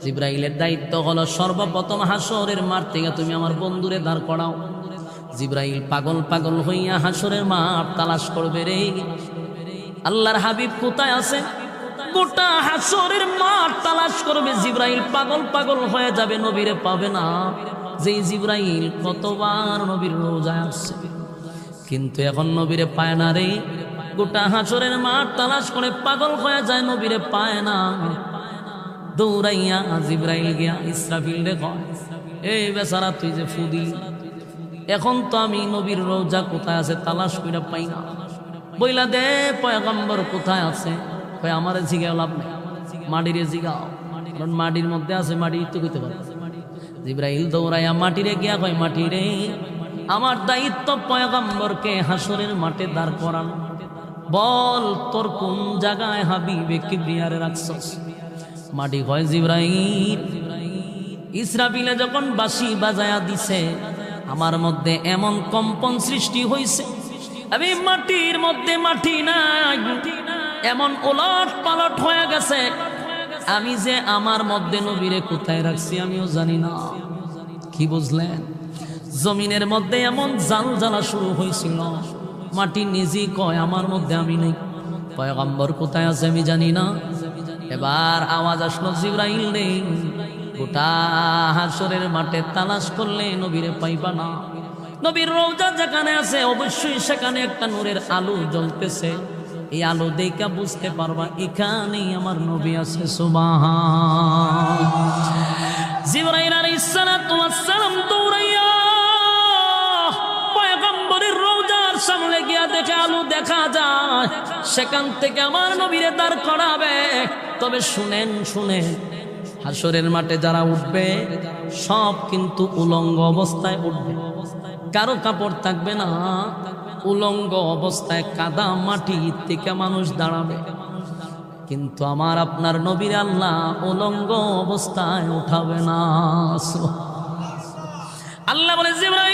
জিব্রাইলের দায়িত্ব হলো সর্বপ্রথম হাসরের মাঠ থেকে তুমি আমার বন্ধুরে দাঁড় করাও। জিব্রাইল পাগল পাগল হইয়া হাসরের মাঠ তালাশ করবে রে, আল্লাহর হাবিব কোথায় আছে। গোটা হাসরের মাঠ তালাশ করবে, জিব্রাইল পাগল পাগল হয়ে যাবে, নবীরে পাবে না। যেই জিব্রাইল কতবার নবীর রোজায় আসছে, কিন্তু এখন নবীরে পায় না রে। গোটা হাসরের মাঠ তালাশ করে পাগল হয়ে যায়, নবীরে পায় না। দৌড়াইয়া জিব্রাইল গিয়া ইসরাফিল রে কয়, এই বেচারা তুই যে ফু দিলি, এখন তো আমি নবীর রোজা কোথায় আছে তালাশ করে পাই না, বইলা দে পয়গম্বর কোথায় আছে। কয় আমারে জিগাও লাভ নেই, মাটিরে জিগাও, কারণ মাটির মধ্যে আছে, মাটি তো কইতে পারে। জিব্রাইল দৌড়াইয়া মাটিরে গিয়া কয়, মাটি রে, আমার দায়িত্ব পয়গম্বরকে হাসরের মাঠে দাঁড় করানো, বল তোর কোন জায়গায় হাবিবে কিবরিয়ারে রাখছস। মাটি কয়, জিব্রাইল, ইসরাফিলে যখন বাঁশি বাজায়া দিছে, আমার মধ্যে এমন কম্পন সৃষ্টি হইছে, আমি মাটির মধ্যে মাটি নাই, এমন ওলট পালট হয়ে গেছে, আমি যে আমার মধ্যে নবীরে কোথায় রাখছি আমিও জানি না। কি বুঝলেন? জমিনের মধ্যে এমন জাল জ্বালা শুরু হয়েছিল, মাটি নিজেই কয় আমার মধ্যে আমি নেই, পয়গম্বর কোথায় আছে আমি জানি না। এবার আওয়াজ আসলো, জিব্রাইল নেই, গোটা হাসরের মাঠে তালাশ করলে নবীরে পাইবা না। নবীর রওজা যেখানে আছে অবশ্যই সেখানে একটা নূরের আলো জ্বলতেছে, এই আলো দেখা বুঝতে পারবা এখানেই আমার নবী আছে। সুবহান। জিবরাইল আলাইহিস সালাতু ওয়াস সালাম দৌড়াইয়া পয়গম্বরের রওজার সামনে গিয়া দেখে আলো দেখা যায়, সেখান থেকে আমার নবীরে দাঁড় করাবে। তবে শুনেন, হাসরের মাঠে যারা উঠবে সব কিন্তু উলঙ্গ অবস্থায় উঠবে, কারো কাপড় থাকবে না, উলঙ্গ অবস্থায় কাদা মাটি থেকে মানুষ দাঁড়াবে। কিন্তু আমার আপনার নবীর আল্লাহ উলঙ্গ অবস্থায় উঠাবে না। আল্লাহ বলে, জিবরাইল